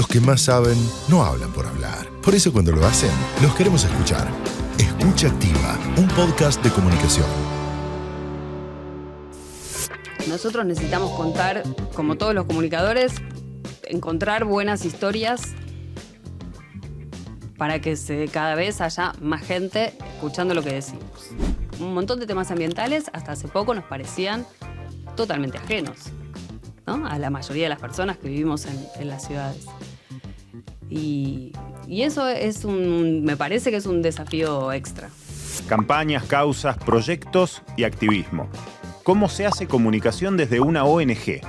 Los que más saben no hablan por hablar. Por eso cuando lo hacen, los queremos escuchar. Escucha Activa, un podcast de comunicación. Nosotros necesitamos contar, como todos los comunicadores, encontrar buenas historias para que cada vez haya más gente escuchando lo que decimos. Un montón de temas ambientales hasta hace poco nos parecían totalmente ajenos, ¿no?, a la mayoría de las personas que vivimos en las ciudades. Y eso me parece que es un desafío extra. Campañas, causas, proyectos y activismo. ¿Cómo se hace comunicación desde una ONG?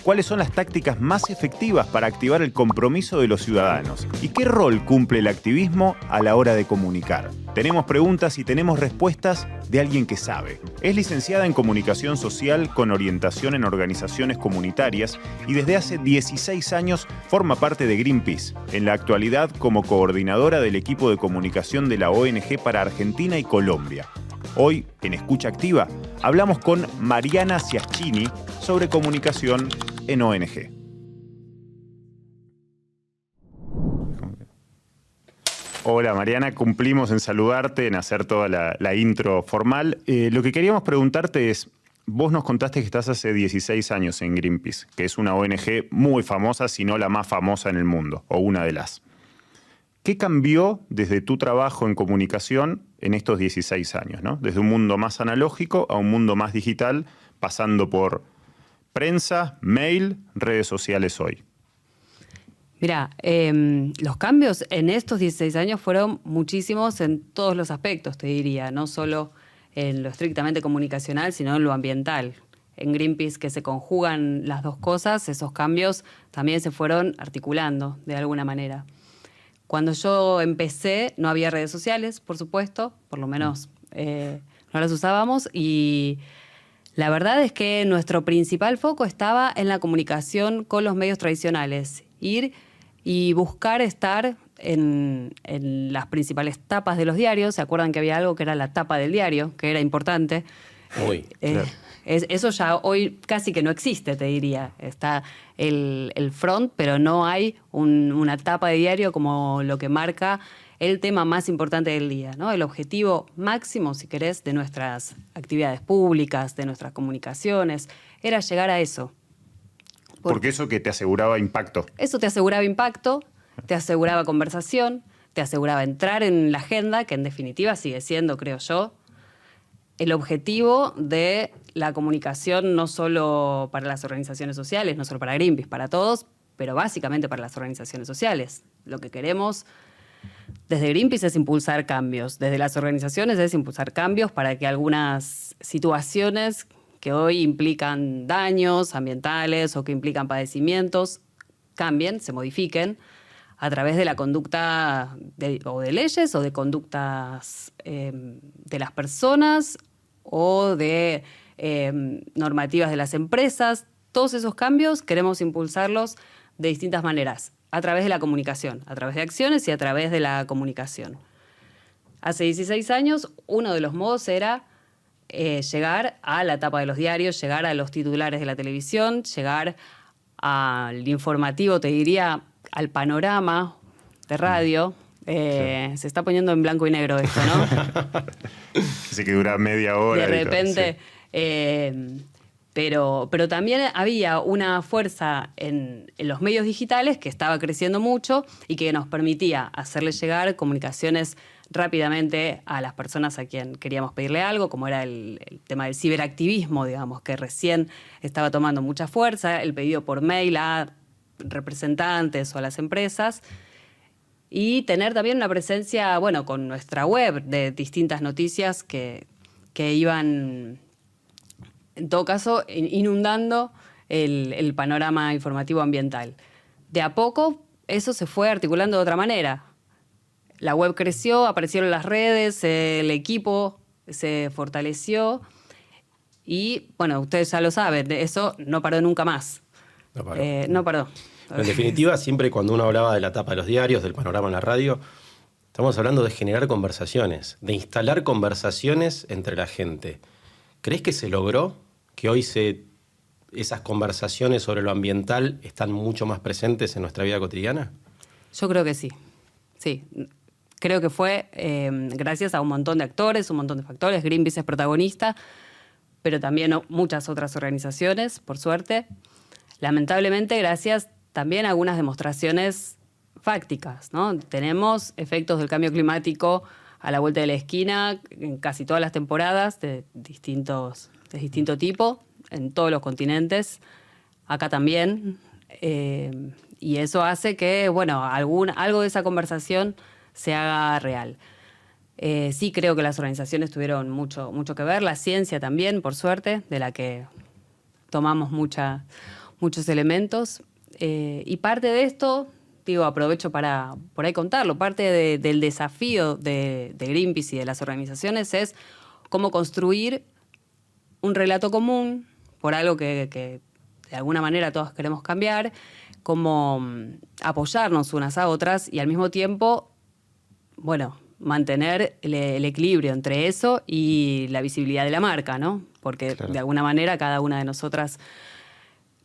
¿Cuáles son las tácticas más efectivas para activar el compromiso de los ciudadanos? ¿Y qué rol cumple el activismo a la hora de comunicar? Tenemos preguntas y tenemos respuestas de alguien que sabe. Es licenciada en Comunicación Social con orientación en organizaciones comunitarias y desde hace 16 años forma parte de Greenpeace, en la actualidad como coordinadora del equipo de comunicación de la ONG para Argentina y Colombia. Hoy, en Escucha Activa, hablamos con Mariana Ciaschini sobre comunicación en ONG. Hola Mariana, cumplimos en saludarte, en hacer toda la intro formal. Lo que queríamos preguntarte es, vos nos contaste que estás hace 16 años en Greenpeace, que es una ONG muy famosa, si no la más famosa en el mundo, o una de las. ¿Qué cambió desde tu trabajo en comunicación en estos 16 años, ¿no? Desde un mundo más analógico a un mundo más digital, pasando por prensa, mail, redes sociales hoy. Mirá, los cambios en estos 16 años fueron muchísimos en todos los aspectos, te diría, no solo en lo estrictamente comunicacional, sino en lo ambiental. En Greenpeace, que se conjugan las dos cosas, esos cambios también se fueron articulando de alguna manera. Cuando yo empecé no había redes sociales, por supuesto, por lo menos no las usábamos, y la verdad es que nuestro principal foco estaba en la comunicación con los medios tradicionales. Ir y buscar estar en las principales tapas de los diarios. ¿Se acuerdan que había algo que era la tapa del diario, que era importante? Uy, claro. Eso ya hoy casi que no existe, te diría. Está el front, pero no hay una tapa de diario como lo que marca el tema más importante del día, ¿no? El objetivo máximo, si querés, de nuestras actividades públicas, de nuestras comunicaciones, era llegar a eso. Porque eso que te aseguraba impacto. Eso te aseguraba impacto, te aseguraba conversación, te aseguraba entrar en la agenda, que en definitiva sigue siendo, creo yo, el objetivo de la comunicación no solo para las organizaciones sociales, no solo para Greenpeace, para todos, pero básicamente para las organizaciones sociales. Lo que queremos desde Greenpeace es impulsar cambios, desde las organizaciones es impulsar cambios para que algunas situaciones que hoy implican daños ambientales o que implican padecimientos cambien, se modifiquen a través de la conducta o de leyes o de conductas de las personas o de normativas de las empresas. Todos esos cambios queremos impulsarlos de distintas maneras, a través de la comunicación, a través de acciones y a través de la comunicación. Hace 16 años, uno de los modos era llegar a la tapa de los diarios, llegar a los titulares de la televisión, llegar al informativo, te diría, al panorama de radio. Se está poniendo en blanco y negro esto, ¿no? Así que dura media hora. De repente. Sí. Pero también había una fuerza en los medios digitales que estaba creciendo mucho y que nos permitía hacerle llegar comunicaciones rápidamente a las personas a quien queríamos pedirle algo, como era el tema del ciberactivismo, digamos, que recién estaba tomando mucha fuerza, el pedido por mail a representantes o a las empresas, y tener también una presencia, bueno, con nuestra web de distintas noticias que iban, en todo caso, inundando el panorama informativo ambiental. De a poco eso se fue articulando de otra manera. La web creció, aparecieron las redes, el equipo se fortaleció y, bueno, ustedes ya lo saben, eso no paró nunca más. No paró. En definitiva, siempre cuando uno hablaba de la tapa de los diarios, del panorama en la radio, estamos hablando de generar conversaciones, de instalar conversaciones entre la gente. ¿Crees que se logró? ¿Que hoy se esas conversaciones sobre lo ambiental están mucho más presentes en nuestra vida cotidiana? Yo creo que sí. Sí. Creo que fue gracias a un montón de actores, un montón de factores. Greenpeace es protagonista, pero también muchas otras organizaciones, por suerte. Lamentablemente, gracias también a algunas demostraciones fácticas, ¿no? Tenemos efectos del cambio climático a la vuelta de la esquina en casi todas las temporadas de distinto tipo, en todos los continentes, acá también. Y eso hace que, bueno, algo de esa conversación se haga real. Sí creo que las organizaciones tuvieron mucho que ver, la ciencia también, por suerte, de la que tomamos muchos elementos. Y parte de esto, aprovecho para por ahí contarlo, parte del desafío de Greenpeace y de las organizaciones es cómo construir un relato común por algo que de alguna manera todos queremos cambiar, cómo apoyarnos unas a otras y al mismo tiempo, bueno, mantener el equilibrio entre eso y la visibilidad de la marca, ¿no? Porque claro, de alguna manera cada una de nosotras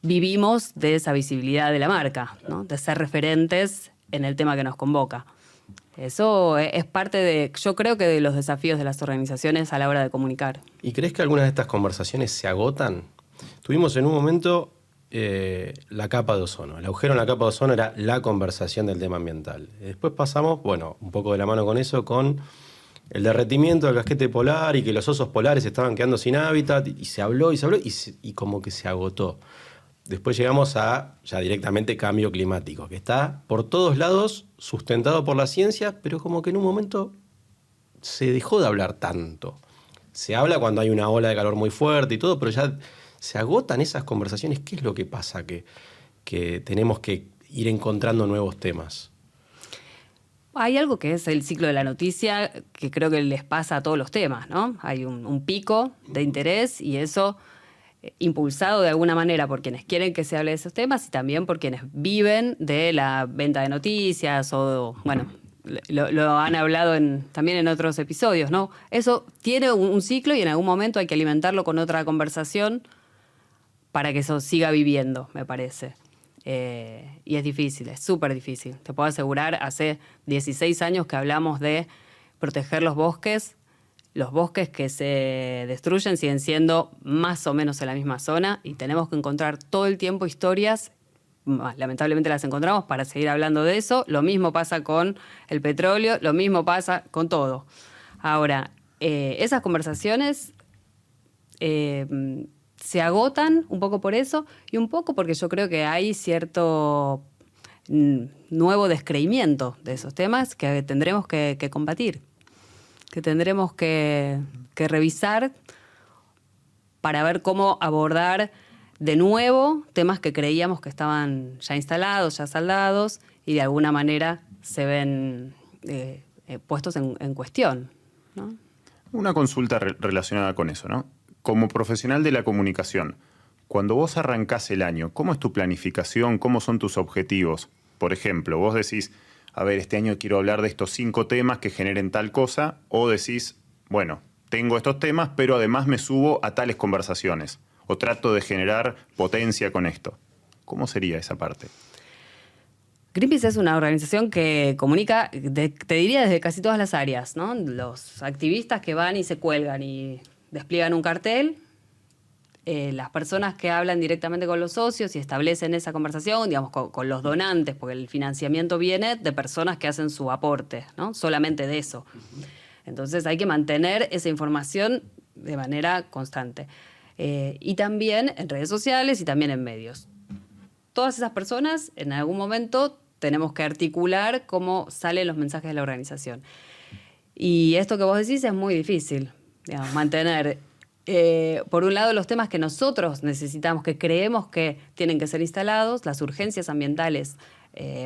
vivimos de esa visibilidad de la marca, ¿no? De ser referentes en el tema que nos convoca. Eso es parte yo creo que de los desafíos de las organizaciones a la hora de comunicar. ¿Y crees que algunas de estas conversaciones se agotan? Tuvimos en un momento la capa de ozono. El agujero en la capa de ozono era la conversación del tema ambiental. Después pasamos, bueno, un poco de la mano con eso, con el derretimiento del casquete polar y que los osos polares estaban quedando sin hábitat, y se habló y como que se agotó. Después llegamos a ya directamente cambio climático, que está por todos lados sustentado por la ciencia, pero como que en un momento se dejó de hablar tanto. Se habla cuando hay una ola de calor muy fuerte y todo, pero ya se agotan esas conversaciones. ¿Qué es lo que pasa? Que tenemos que ir encontrando nuevos temas. Hay algo que es el ciclo de la noticia que creo que les pasa a todos los temas, ¿no? Hay un pico de interés y eso impulsado de alguna manera por quienes quieren que se hable de esos temas y también por quienes viven de la venta de noticias o, bueno, lo han hablado también en otros episodios, ¿no? Eso tiene un ciclo y en algún momento hay que alimentarlo con otra conversación para que eso siga viviendo, me parece. Y es difícil, es súper difícil. Te puedo asegurar, hace 16 años que hablamos de proteger los bosques. Los bosques que se destruyen siguen siendo más o menos en la misma zona y tenemos que encontrar todo el tiempo historias, lamentablemente las encontramos, para seguir hablando de eso. Lo mismo pasa con el petróleo, lo mismo pasa con todo. Ahora, esas conversaciones se agotan un poco por eso y un poco porque yo creo que hay cierto nuevo descreimiento de esos temas que tendremos que combatir, que tendremos que revisar para ver cómo abordar de nuevo temas que creíamos que estaban ya instalados, ya saldados y de alguna manera se ven puestos en cuestión, ¿no? Una consulta relacionada con eso, ¿no? Como profesional de la comunicación, cuando vos arrancás el año, ¿cómo es tu planificación? ¿Cómo son tus objetivos? Por ejemplo, vos decís, a ver, este año quiero hablar de estos 5 temas que generen tal cosa, o decís, bueno, tengo estos temas, pero además me subo a tales conversaciones, o trato de generar potencia con esto. ¿Cómo sería esa parte? Greenpeace es una organización que comunica, te diría, desde casi todas las áreas, ¿no? Los activistas que van y se cuelgan y despliegan un cartel, las personas que hablan directamente con los socios y establecen esa conversación, digamos, con los donantes, porque el financiamiento viene de personas que hacen su aporte, ¿no? Solamente de eso. Entonces hay que mantener esa información de manera constante. Y también en redes sociales y también en medios. Todas esas personas, en algún momento, tenemos que articular cómo salen los mensajes de la organización. Y esto que vos decís es muy difícil, digamos, mantener, por un lado, los temas que nosotros necesitamos, que creemos que tienen que ser instalados, las urgencias ambientales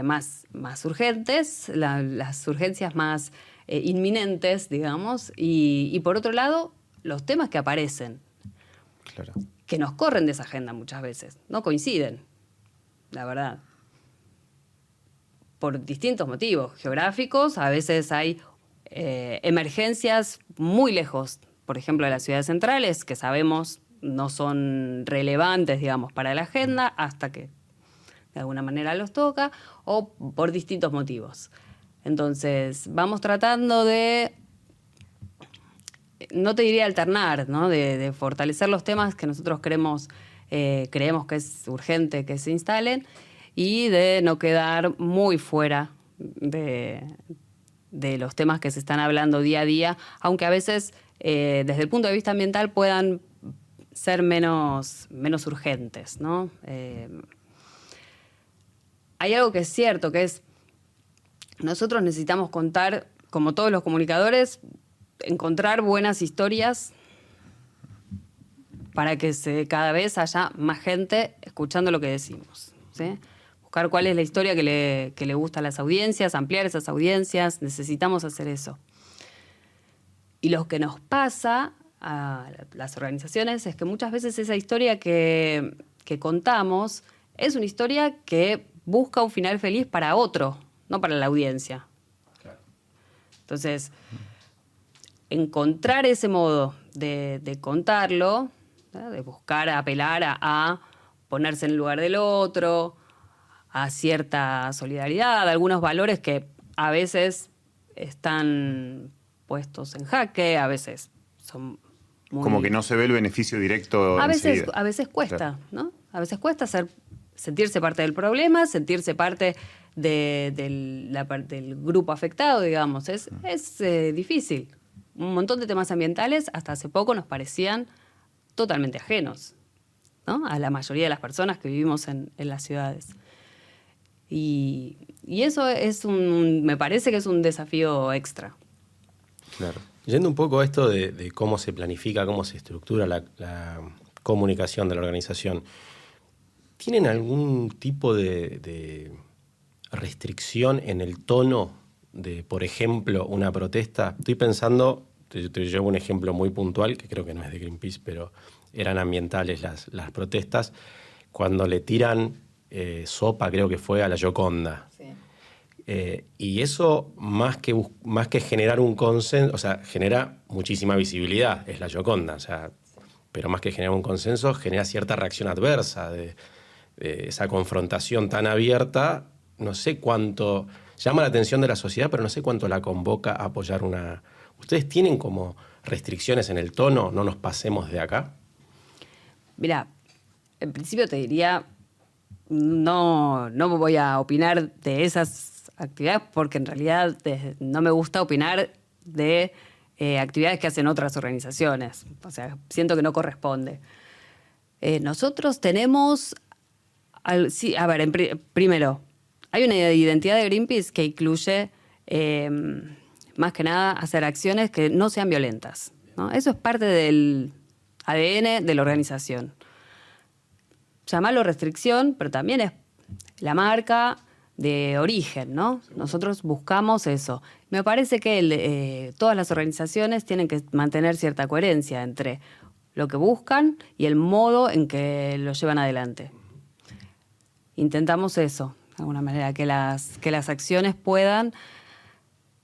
más urgentes, las urgencias más inminentes, digamos, y por otro lado, los temas que aparecen, claro, que nos corren de esa agenda muchas veces, no coinciden, la verdad. Por distintos motivos geográficos, a veces hay emergencias muy lejos, por ejemplo, de las ciudades centrales, que sabemos no son relevantes, digamos, para la agenda hasta que de alguna manera los toca o por distintos motivos. Entonces, vamos tratando de, no te diría alternar, ¿no? De fortalecer los temas que nosotros creemos que es urgente que se instalen y de no quedar muy fuera de los temas que se están hablando día a día, aunque a veces desde el punto de vista ambiental puedan ser menos urgentes, ¿no? Hay algo que es cierto, que es nosotros necesitamos contar, como todos los comunicadores, encontrar buenas historias para que cada vez haya más gente escuchando lo que decimos, ¿sí? Buscar cuál es la historia que le gusta a las audiencias, ampliar esas audiencias, necesitamos hacer eso. Y lo que nos pasa a las organizaciones es que muchas veces esa historia que contamos es una historia que busca un final feliz para otro, no para la audiencia. Claro. Entonces, encontrar ese modo de contarlo, ¿no? De buscar apelar a ponerse en el lugar del otro, a cierta solidaridad, a algunos valores que a veces están puestos en jaque, a veces son muy... Como que no se ve el beneficio directo a veces cuesta, claro, ¿no? A veces cuesta sentirse parte del problema, sentirse parte del grupo afectado, digamos. Es difícil. Un montón de temas ambientales hasta hace poco nos parecían totalmente ajenos, ¿no? A la mayoría de las personas que vivimos en las ciudades. Y eso me parece que es un desafío extra. Claro. Yendo un poco a esto de cómo se planifica, cómo se estructura la comunicación de la organización, ¿tienen algún tipo de restricción en el tono de, por ejemplo, una protesta? Estoy pensando, te llevo un ejemplo muy puntual, que creo que no es de Greenpeace, pero eran ambientales las protestas, cuando le tiran sopa, creo que fue, a la Gioconda. Sí. Y eso, más que generar un consenso, o sea, genera muchísima visibilidad, es la Gioconda, o sea, pero más que generar un consenso, genera cierta reacción adversa de esa confrontación tan abierta. No sé cuánto llama la atención de la sociedad, pero no sé cuánto la convoca a apoyar una... ¿Ustedes tienen como restricciones en el tono? ¿No nos pasemos de acá? Mirá, en principio te diría, no voy a opinar de esas actividades porque en realidad no me gusta opinar de actividades que hacen otras organizaciones. O sea, siento que no corresponde. Nosotros tenemos... Sí, a ver, primero, hay una identidad de Greenpeace que incluye, más que nada, hacer acciones que no sean violentas, ¿no? Eso es parte del ADN de la organización. Llamarlo restricción, pero también es la marca de origen, ¿no? Nosotros buscamos eso. Me parece que todas las organizaciones tienen que mantener cierta coherencia entre lo que buscan y el modo en que lo llevan adelante. Intentamos eso, de alguna manera, que las acciones puedan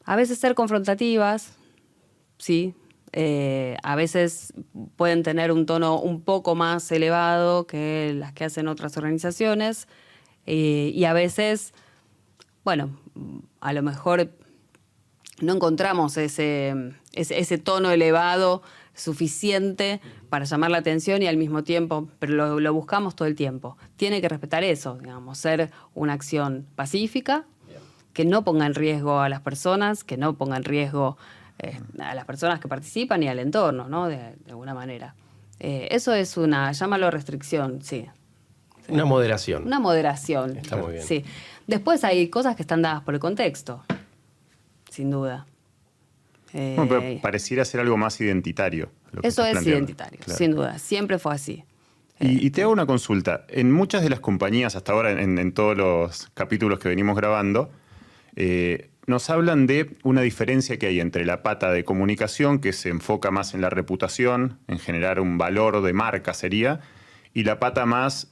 a veces ser confrontativas, sí, a veces pueden tener un tono un poco más elevado que las que hacen otras organizaciones, y a veces, bueno, a lo mejor no encontramos ese tono elevado suficiente para llamar la atención y al mismo tiempo, pero lo buscamos todo el tiempo. Tiene que respetar eso, digamos, ser una acción pacífica, que no ponga en riesgo a las personas, que no ponga en riesgo a las personas que participan y al entorno, ¿no? De alguna manera. Eso es llámalo restricción, sí. Una moderación. Una moderación. Está muy bien. Sí. Después hay cosas que están dadas por el contexto, sin duda. Bueno, pero pareciera ser algo más identitario. Eso es identitario, claro. Sin duda. Siempre fue así. Y te hago una consulta. En muchas de las compañías, hasta ahora, en todos los capítulos que venimos grabando, nos hablan de una diferencia que hay entre la pata de comunicación, que se enfoca más en la reputación, en generar un valor de marca sería, y la pata más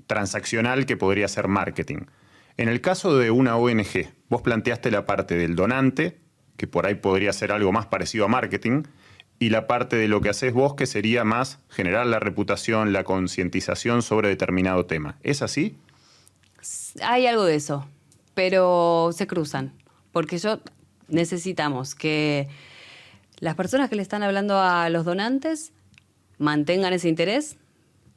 transaccional, que podría ser marketing. En el caso de una ONG, vos planteaste la parte del donante, que por ahí podría ser algo más parecido a marketing, y la parte de lo que haces vos, que sería más generar la reputación, la concientización sobre determinado tema. ¿Es así? Hay algo de eso, pero se cruzan, porque necesitamos que las personas que le están hablando a los donantes mantengan ese interés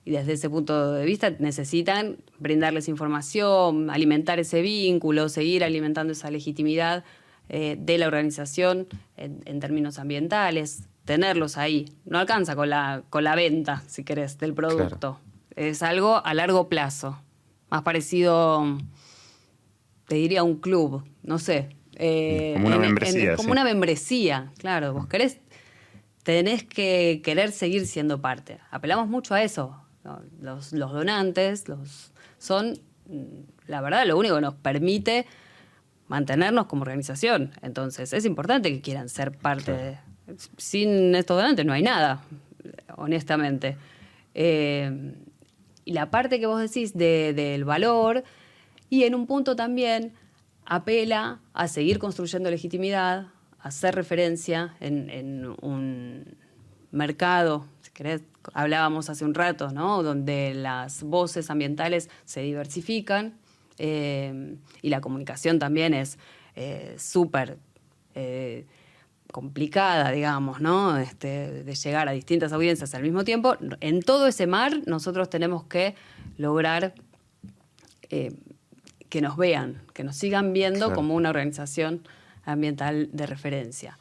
y desde ese punto de vista necesitan brindarles información, alimentar ese vínculo, seguir alimentando esa legitimidad de la organización en términos ambientales, tenerlos ahí. No alcanza con la venta, si querés, del producto. Claro. Es algo a largo plazo, más parecido, te diría, a un club, no sé. Como una membresía. Como una membresía, claro. Vos tenés que querer seguir siendo parte. Apelamos mucho a eso. Los donantes son, la verdad, lo único que nos permite mantenernos como organización. Entonces, es importante que quieran ser parte. Sin estos donantes no hay nada, honestamente. Y la parte que vos decís del valor, y en un punto también apela a seguir construyendo legitimidad, a hacer referencia en un mercado, si querés, hablábamos hace un rato, ¿no? Donde las voces ambientales se diversifican y la comunicación también es súper complicada, digamos, ¿no? De llegar a distintas audiencias al mismo tiempo. En todo ese mar nosotros tenemos que lograr que nos vean, que nos sigan viendo, claro, como una organización ambiental de referencia.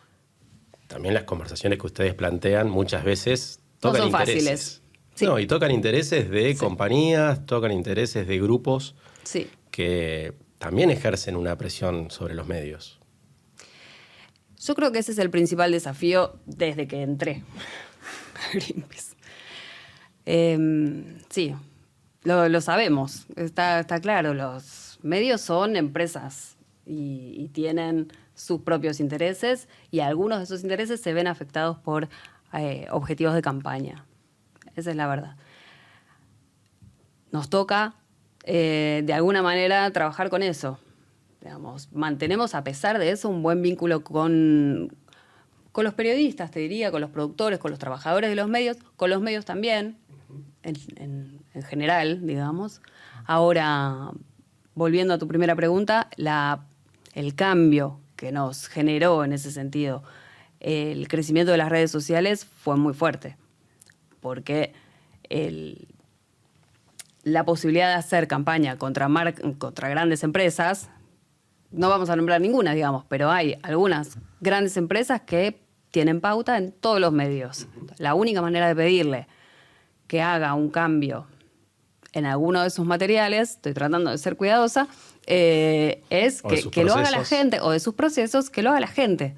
También las conversaciones que ustedes plantean muchas veces tocan no son intereses. Fáciles. Sí. No, y tocan intereses de compañías, tocan intereses de grupos que también ejercen una presión sobre los medios. Yo creo que ese es el principal desafío desde que entré a Greenpeace. Sí, lo sabemos, está claro. Los medios son empresas y tienen sus propios intereses, y algunos de esos intereses se ven afectados por objetivos de campaña. Esa es la verdad. Nos toca, de alguna manera, trabajar con eso. Digamos, mantenemos, a pesar de eso, un buen vínculo con los periodistas, te diría, con los productores, con los trabajadores de los medios, con los medios también, en general, digamos. Ahora, volviendo a tu primera pregunta, el cambio que nos generó en ese sentido el crecimiento de las redes sociales fue muy fuerte, porque la posibilidad de hacer campaña contra grandes empresas, no vamos a nombrar ninguna, digamos, pero hay algunas grandes empresas que tienen pauta en todos los medios. La única manera de pedirle que haga un cambio en alguno de sus materiales, estoy tratando de ser cuidadosa, es que lo haga la gente, o de sus procesos, que lo haga la gente,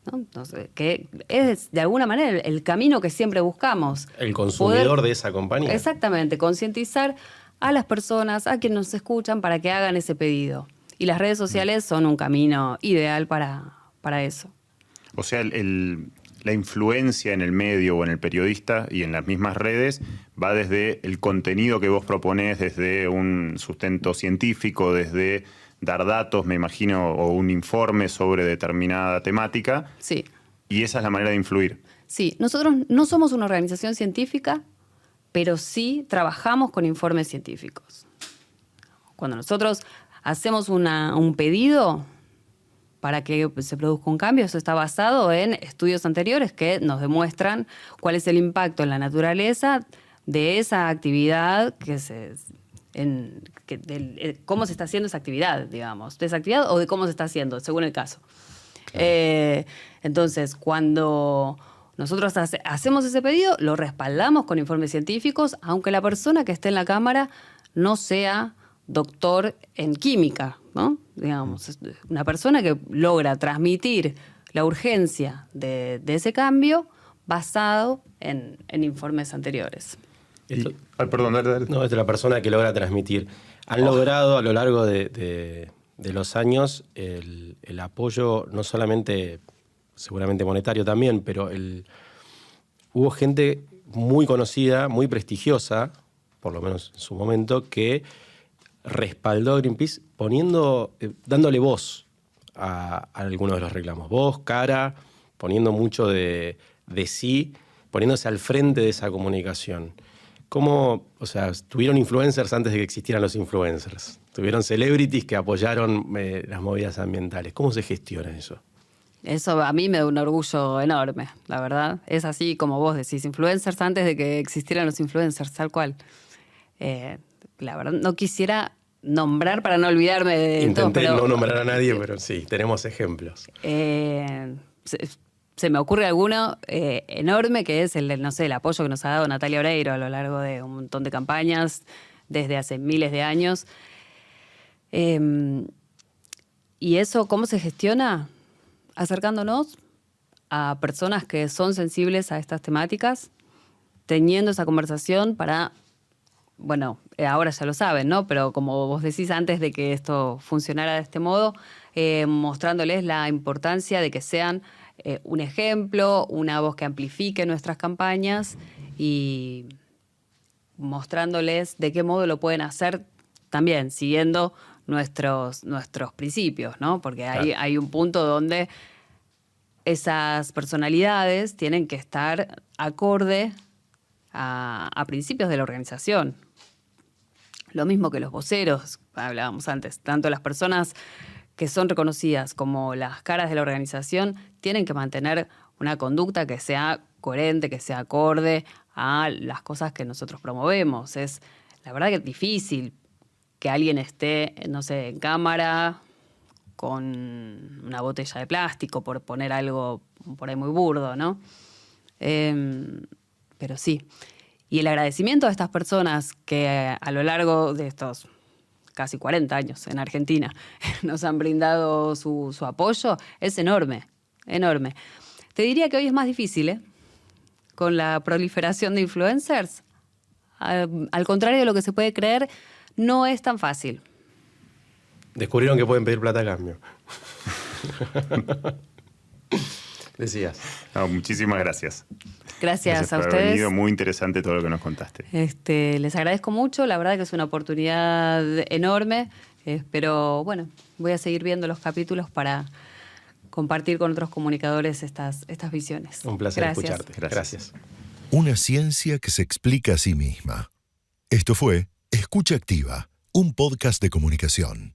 ¿no? Entonces, que es de alguna manera el camino que siempre buscamos. El consumidor de esa compañía. Exactamente, concientizar a las personas, a quienes nos escuchan, para que hagan ese pedido. Y las redes sociales son un camino ideal para eso. O sea, la influencia en el medio o en el periodista y en las mismas redes va desde el contenido que vos proponés, desde un sustento científico, desde dar datos, me imagino, o un informe sobre determinada temática. Sí. Y esa es la manera de influir. Sí, nosotros no somos una organización científica, pero sí trabajamos con informes científicos. Cuando nosotros hacemos un pedido para que se produzca un cambio, eso está basado en estudios anteriores que nos demuestran cuál es el impacto en la naturaleza de esa actividad, cómo se está haciendo esa actividad, digamos, de esa actividad o de cómo se está haciendo, según el caso. Claro. Entonces, cuando nosotros hacemos ese pedido, lo respaldamos con informes científicos, aunque la persona que esté en la cámara no sea doctor en química, ¿no? Digamos, una persona que logra transmitir la urgencia de ese cambio basado en informes anteriores. Perdón, dale. No, es la persona que logra transmitir. Han logrado a lo largo de los años el apoyo, no solamente, seguramente monetario también, pero hubo gente muy conocida, muy prestigiosa, por lo menos en su momento, que respaldó a Greenpeace dándole voz a algunos de los reclamos. Voz, cara, poniendo mucho de de sí, poniéndose al frente de esa comunicación. ¿Cómo, o sea, tuvieron influencers antes de que existieran los influencers? Tuvieron celebrities que apoyaron las movidas ambientales. ¿Cómo se gestiona eso? Eso a mí me da un orgullo enorme, la verdad. Es así como vos decís, influencers antes de que existieran los influencers, tal cual. La verdad, no quisiera nombrar para no olvidarme de Intenté todo, pero, no nombrar a nadie, pero sí, tenemos ejemplos. Se me ocurre alguno enorme, que es el apoyo que nos ha dado Natalia Oreiro a lo largo de un montón de campañas desde hace miles de años. ¿Y eso cómo se gestiona? Acercándonos a personas que son sensibles a estas temáticas, teniendo esa conversación para, bueno, ahora ya lo saben, ¿no? Pero como vos decís, antes de que esto funcionara de este modo, mostrándoles la importancia de que sean un ejemplo, una voz que amplifique nuestras campañas y mostrándoles de qué modo lo pueden hacer también, siguiendo nuestros principios, ¿no? Porque hay un punto donde esas personalidades tienen que estar acorde a principios de la organización. Lo mismo que los voceros, hablábamos antes, tanto las personas que son reconocidas como las caras de la organización tienen que mantener una conducta que sea coherente, que sea acorde a las cosas que nosotros promovemos. Es, la verdad que es difícil que alguien esté, no sé, en cámara con una botella de plástico, por poner algo por ahí muy burdo, ¿no? Pero sí. Y el agradecimiento a estas personas que a lo largo de estos casi 40 años en Argentina nos han brindado su apoyo es enorme, enorme. Te diría que hoy es más difícil, ¿eh? Con la proliferación de influencers. Al contrario de lo que se puede creer, no es tan fácil. Descubrieron que pueden pedir plata a cambio. Decías. No, muchísimas gracias. Gracias a por haber ustedes. venido. Muy interesante todo lo que nos contaste. Les agradezco mucho, la verdad que es una oportunidad enorme, pero bueno, voy a seguir viendo los capítulos para compartir con otros comunicadores estas visiones. Un placer Gracias. escucharte. Gracias. Una ciencia que se explica a sí misma. Esto fue Escucha Activa, un podcast de comunicación.